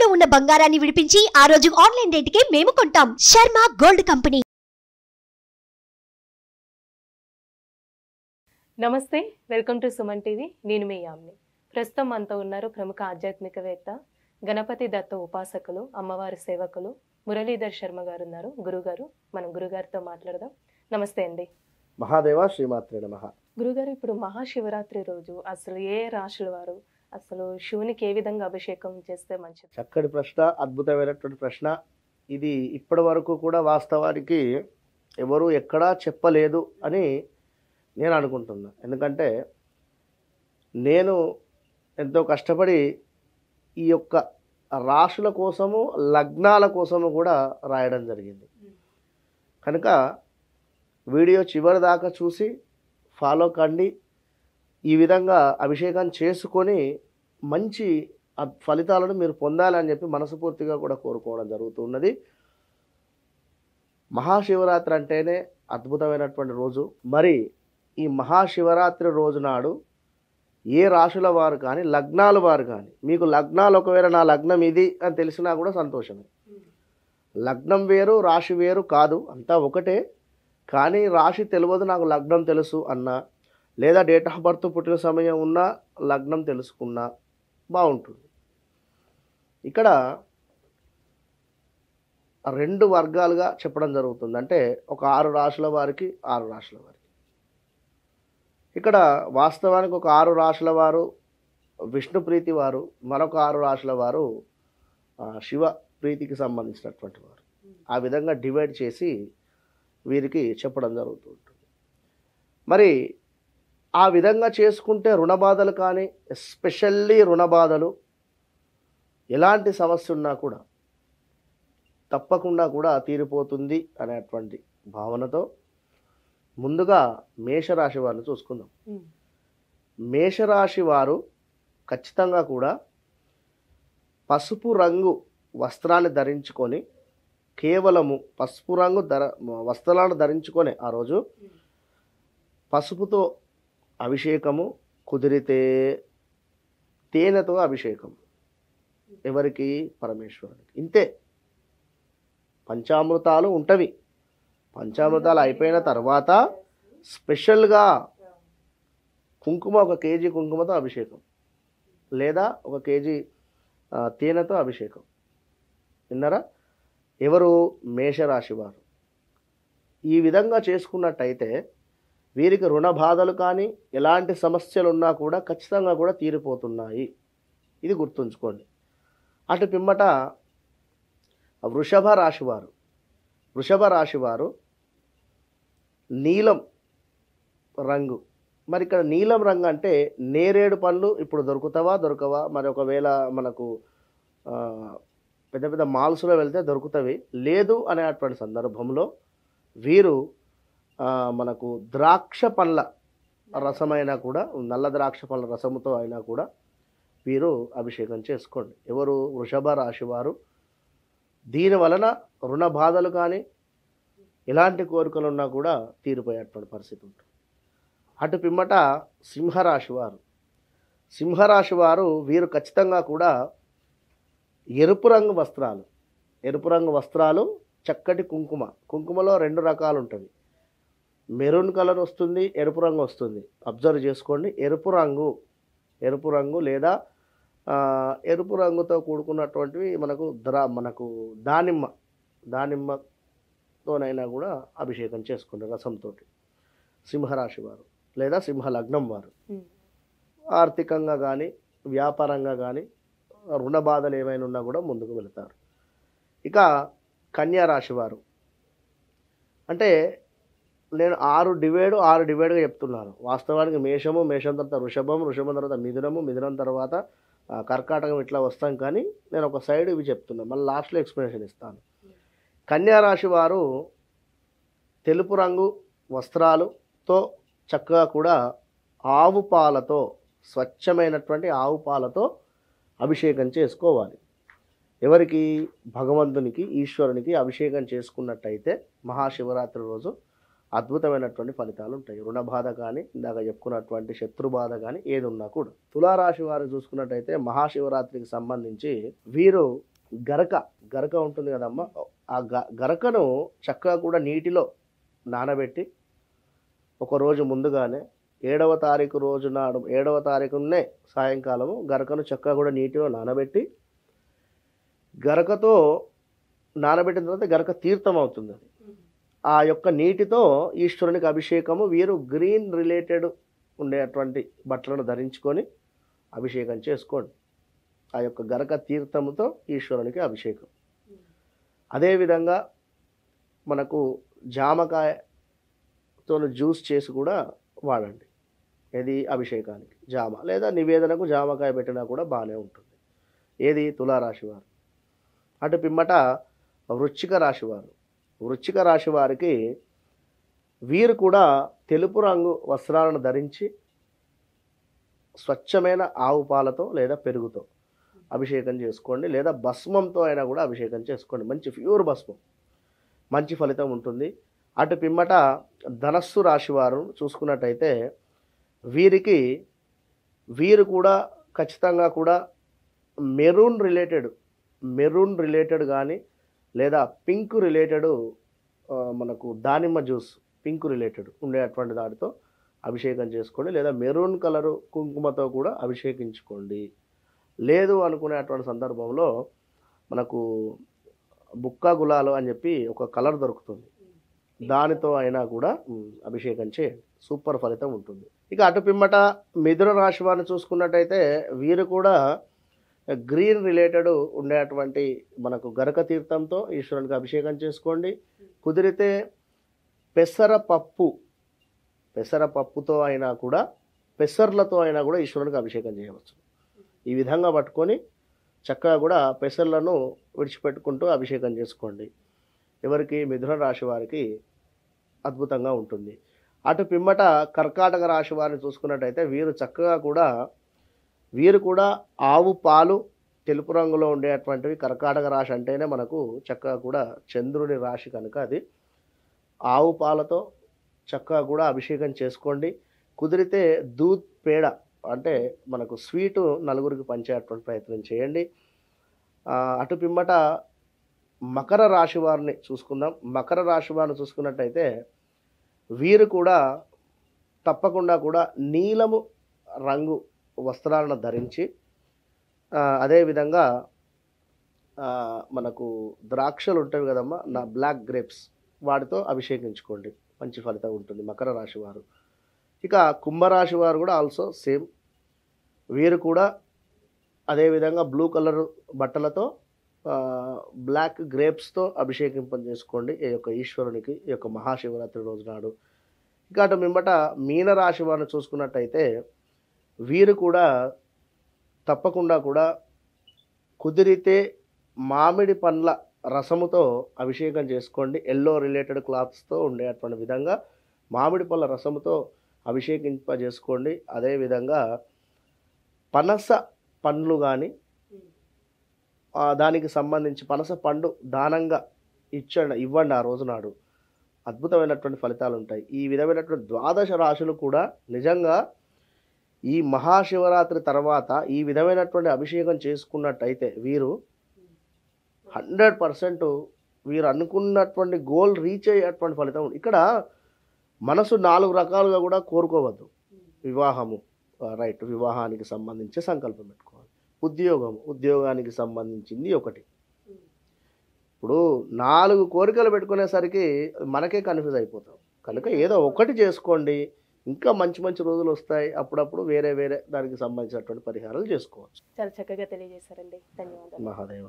తాకట్టులో ఉన్న బంగారాన్ని విడిపించి ఆ రోజు ఆన్లైన్ రేటుకే మేము కొంటాం. Sharma gold company. నమస్తే, వెల్కమ్ టు సుమన్ టీవీ. నేను మీ యామ్ని. ప్రస్తుతం మనతో ఉన్నారు ప్రముఖ ఆధ్యాత్మికవేత్త, గణపతి దత్త ఉపాసకులు, అమ్మవారి సేవకులు మురళీధర్ శర్మ గారు ఉన్నారు. గురుగారు, మనం గురుగారితో మాట్లాడదాం. నమస్తే అండి. మహాదేవ శ్రీమాత్రే నమః. గురుగారు, ఇప్పుడు మహాశివరాత్రి రోజు అసలు ఏ రాశుల వారు అసలు శివునికి ఏ విధంగా అభిషేకం చేస్తే మంచిది? చక్కటి ప్రశ్న, అద్భుతమైనటువంటి ప్రశ్న. ఇది ఇప్పటి వరకు కూడా వాస్తవానికి ఎవరు ఎక్కడా చెప్పలేదు అని నేను అనుకుంటున్నా. ఎందుకంటే నేను ఎంతో కష్టపడి ఈ యొక్క రాశుల కోసము, లగ్నాల కోసము కూడా రాయడం జరిగింది. కనుక వీడియో చివరి దాకా చూసి ఫాలో కండి. ఈ విధంగా అభిషేకం చేసుకొని మంచి ఫలితాలను మీరు పొందాలని చెప్పి మనస్ఫూర్తిగా కూడా కోరుకోవడం జరుగుతున్నది. మహాశివరాత్రి అంటేనే అద్భుతమైనటువంటి రోజు. మరి ఈ మహాశివరాత్రి రోజు నాడు ఏ రాశుల వారు కానీ, లగ్నాల వారు కానీ, మీకు లగ్నాలు ఒకవేళ నా లగ్నం ఇది అని తెలిసినా కూడా సంతోషమే. లగ్నం వేరు, రాశి వేరు కాదు, అంతా ఒకటే. కానీ రాశి తెలియదు, నాకు లగ్నం తెలుసు అన్నా, లేదా డేట్ ఆఫ్ బర్త్ పుట్టిన సమయం ఉన్నా లగ్నం తెలుసుకున్నా బాగుంటుంది. ఇక్కడ రెండు వర్గాలుగా చెప్పడం జరుగుతుంది. అంటే ఒక 6 రాశుల వారికి, 6 రాశుల వారికి. ఇక్కడ వాస్తవానికి ఒక 6 రాశుల వారు విష్ణు ప్రీతి వారు, మరొక 6 రాశుల వారు శివ ప్రీతికి సంబంధించినటువంటి వారు. ఆ విధంగా డివైడ్ చేసి వీరికి చెప్పడం జరుగుతూ ఉంటుంది. మరి ఆ విధంగా చేసుకుంటే రుణబాధలు కానీ, ఎస్పెషల్లీ రుణబాధలు, ఎలాంటి సమస్య ఉన్నా కూడా తప్పకుండా కూడా తీరిపోతుంది అనేటువంటి భావనతో ముందుగా మేషరాశి వారిని చూసుకుందాం. మేషరాశి వారు ఖచ్చితంగా కూడా పసుపు రంగు వస్త్రాన్ని ధరించుకొని, కేవలము పసుపు రంగు వస్త్రాలను ధరించుకొని ఆ రోజు పసుపుతో అభిషేకము, కుదిరితే తేనెతో అభిషేకం. ఎవరికి? పరమేశ్వరునికి. ఇంతే. పంచామృతాలు ఉంటవి. పంచామృతాలు అయిపోయిన తర్వాత స్పెషల్గా కుంకుమ, 1 కేజీ కుంకుమతో అభిషేకం, లేదా 1 కేజీ తేనెతో అభిషేకం. విన్నారా? ఎవరు? మేషరాశి వారు. ఈ విధంగా చేసుకున్నట్టయితే వీరికి రుణ బాధలు కానీ, ఎలాంటి సమస్యలు ఉన్నా కూడా ఖచ్చితంగా కూడా తీరిపోతున్నాయి. ఇది గుర్తుంచుకోండి. అటు పిమ్మట వృషభ రాశి వారు. వృషభ రాశి వారు నీలం రంగు. మరి ఇక్కడ నీలం రంగు అంటే నేరేడు పండ్లు ఇప్పుడు దొరకవా? మరి ఒకవేళ మనకు పెద్ద పెద్ద మాల్స్లో వెళ్తే దొరుకుతవి. లేదు అనేటువంటి సందర్భంలో వీరు మనకు ద్రాక్ష పండ్ల రసమైనా కూడా, నల్ల ద్రాక్ష పండ్ల రసముతో అయినా కూడా వీరు అభిషేకం చేసుకోండి. ఎవరు? వృషభ రాశి వారు. దీని వలన రుణ బాధలు కానీ, ఎలాంటి కోరికలు ఉన్నా కూడా తీరిపోయేటువంటి పరిస్థితి ఉంటుంది. అటు పిమ్మట సింహరాశి వారు. సింహరాశి వారు వీరు ఖచ్చితంగా కూడా ఎరుపు రంగు వస్త్రాలు, చక్కటి కుంకుమ. కుంకుమలో 2 రకాలు ఉంటుంది. మెరూన్ కలర్ వస్తుంది, ఎరుపు రంగు వస్తుంది. అబ్జర్వ్ చేసుకోండి. ఎరుపు రంగు లేదా ఎరుపు రంగుతో కూడుకున్నటువంటివి మనకు దానిమ్మతోనైనా కూడా అభిషేకం చేసుకోండి రసంతో. సింహరాశి వారు లేదా సింహ లగ్నం వారు ఆర్థికంగా కానీ, వ్యాపారంగా కానీ రుణ బాధలు ఏమైనా ఉన్నా కూడా ముందుకు వెళతారు. ఇక కన్యా రాశి వారు. అంటే నేను 6 డివైడ్గా చెప్తున్నాను. వాస్తవానికి మేషం తర్వాత వృషభం తర్వాత మిథునం తర్వాత కర్కాటకం, ఇట్లా వస్తాం. కానీ నేను ఒక సైడ్ ఇవి చెప్తున్నాను, మళ్ళీ లాస్ట్లో ఎక్స్ప్లెనేషన్ ఇస్తాను. కన్యా రాశి వారు తెలుపు రంగు వస్త్రాలతో చక్కగా కూడా ఆవు పాలతో, స్వచ్ఛమైనటువంటి ఆవు పాలతో అభిషేకం చేసుకోవాలి. ఎవరికి? భగవంతునికి, ఈశ్వరునికి అభిషేకం చేసుకున్నట్టయితే మహాశివరాత్రి రోజు అద్భుతమైనటువంటి ఫలితాలు ఉంటాయి. రుణ బాధ కానీ, ఇందాక చెప్పుకున్నటువంటి శత్రు బాధ కానీ ఏది ఉన్నా కూడా. తులారాశి వారు చూసుకున్నట్టయితే మహాశివరాత్రికి సంబంధించి వీరు గరక గరక ఉంటుంది కదమ్మా, ఆ గరకను చక్కగా కూడా నీటిలో నానబెట్టి ఒక రోజు ముందుగానే 7వ తారీఖు రోజు నాడు 7వ తారీఖునే సాయంకాలము గరకను చక్కగా కూడా నీటిలో నానబెట్టి గరకతో నానబెట్టిన తర్వాత గరక తీర్థం అవుతుంది అది. ఆ యొక్క నీటితో ఈశ్వరునికి అభిషేకము. వీరు గ్రీన్ రిలేటెడ్ ఉండేటువంటి బట్టలను ధరించుకొని అభిషేకం చేసుకోండి. ఆ యొక్క గరక తీర్థముతో ఈశ్వరునికి అభిషేకం. అదేవిధంగా మనకు జామకాయతో జ్యూస్ చేసి కూడా వాడండి. ఏది అభిషేకానికి జామ, లేదా నివేదనకు జామకాయ పెట్టినా కూడా బాగానే ఉంటుంది. ఏది తులారాశి వారు. అటు పిమ్మట వృశ్చిక రాశి వారు. వృశ్చిక రాశి వారికి వీరు కూడా తెలుపు రంగు వస్త్రాలను ధరించి స్వచ్ఛమైన ఆవు పాలతో లేదా పెరుగుతో అభిషేకం చేసుకోండి, లేదా భస్మంతో అయినా కూడా అభిషేకం చేసుకోండి. మంచి ప్యూర్ భస్మం, మంచి ఫలితం ఉంటుంది. అటు పిమ్మట ధనస్సు రాశి వారు చూసుకున్నట్టయితే వీరు కూడా ఖచ్చితంగా కూడా మెరూన్ రిలేటెడ్ కానీ లేదా పింక్ రిలేటెడ్ మనకు దానిమ్మ జ్యూస్ పింక్ రిలేటెడ్ ఉండేటువంటి దానితో అభిషేకం చేసుకోండి, లేదా మెరూన్ కలరు కుంకుమతో కూడా అభిషేకించుకోండి. లేదు అనుకునేటువంటి సందర్భంలో మనకు బుక్కా గులాలు అని చెప్పి ఒక కలర్ దొరుకుతుంది, దానితో అయినా కూడా అభిషేకం చేయండి. సూపర్ ఫలితం ఉంటుంది. ఇక అటు పిమ్మట మిథున రాశి వారిని చూసుకున్నట్టయితే వీరు కూడా గ్రీన్ రిలేటెడ్ ఉండేటువంటి మనకు గరక తీర్థంతో ఈశ్వరునికి అభిషేకం చేసుకోండి. కుదిరితే పెసరపప్పుతో అయినా కూడా పెసర్లతో అయినా కూడా ఈశ్వరునికి అభిషేకం చేయవచ్చు. ఈ విధంగా పట్టుకొని చక్కగా కూడా పెసర్లను విడిచిపెట్టుకుంటూ అభిషేకం చేసుకోండి. ఎవరికి? మిథున రాశి వారికి అద్భుతంగా ఉంటుంది. అటు పిమ్మట కర్కాటక రాశి వారిని చూసుకున్నట్టయితే వీరు కూడా ఆవు పాలు తెలుపు రంగులో ఉండేటువంటివి. కర్కాటక రాశి అంటేనే మనకు చక్కగా కూడా చంద్రుని రాశి కనుక అది ఆవు పాలతో చక్కగా కూడా అభిషేకం చేసుకోండి. కుదిరితే దూద్ పేడ అంటే మనకు స్వీటు నలుగురికి పంచేటువంటి ప్రయత్నం చేయండి. అటు పిమ్మట మకర రాశి వారిని చూసుకుందాం. మకర రాశి వారిని చూసుకున్నట్టయితే వీరు కూడా తప్పకుండా కూడా నీలము రంగు వస్త్రాలను ధరించి అదేవిధంగా మనకు ద్రాక్షలు ఉంటాయి కదమ్మా, బ్లాక్ గ్రేప్స్, వాటితో అభిషేకించుకోండి. మంచి ఫలితం ఉంటుంది మకర రాశి వారు. ఇక కుంభరాశి వారు కూడా ఆల్సో సేమ్. వీరు కూడా అదేవిధంగా బ్లూ కలర్ బట్టలతో బ్లాక్ గ్రేప్స్తో అభిషేకింప చేసుకోండి ఈ యొక్క ఈశ్వరునికి, ఈ యొక్క మహాశివరాత్రి రోజు నాడు. ఇక అటు మిమ్మట మీనరాశి వారిని చూసుకున్నట్టయితే వీరు కూడా తప్పకుండా కూడా కుదిరితే మామిడి పండ్ల రసముతో అభిషేకం చేసుకోండి. ఎల్లో రిలేటెడ్ క్లాత్స్తో ఉండేటువంటి విధంగా మామిడి పళ్ళ రసముతో అభిషేకింపజేసుకోండి. అదేవిధంగా పనస పండ్లు కానీ దానికి సంబంధించి పనస పండు దానంగా ఇవ్వండి ఆ రోజు నాడు. అద్భుతమైనటువంటి ఫలితాలు ఉంటాయి. ఈ విధమైనటువంటి 12 రాశులు కూడా నిజంగా ఈ మహాశివరాత్రి తర్వాత ఈ విధమైనటువంటి అభిషేకం చేసుకున్నట్టయితే వీరు 100% వీరు అనుకున్నటువంటి గోల్ రీచ్ అయ్యేటువంటి ఫలితం. ఇక్కడ మనసు 4 రకాలుగా కూడా కోరుకోవద్దు. వివాహము, రైట్, వివాహానికి సంబంధించి సంకల్పం పెట్టుకోవాలి. ఉద్యోగానికి సంబంధించింది ఒకటి. ఇప్పుడు 4 కోరికలు పెట్టుకునేసరికి మనకే కన్ఫ్యూజ్ అయిపోతాం. కనుక ఏదో ఒకటి చేసుకోండి. ఇంకా మంచి మంచి రోజులు వస్తాయి. అప్పుడప్పుడు వేరే దానికి సంబంధించినటువంటి పరిహారాలు చేసుకోవచ్చు. చాలా చక్కగా తెలియజేశారండి. ధన్యవాదాలు. మహాదేవ.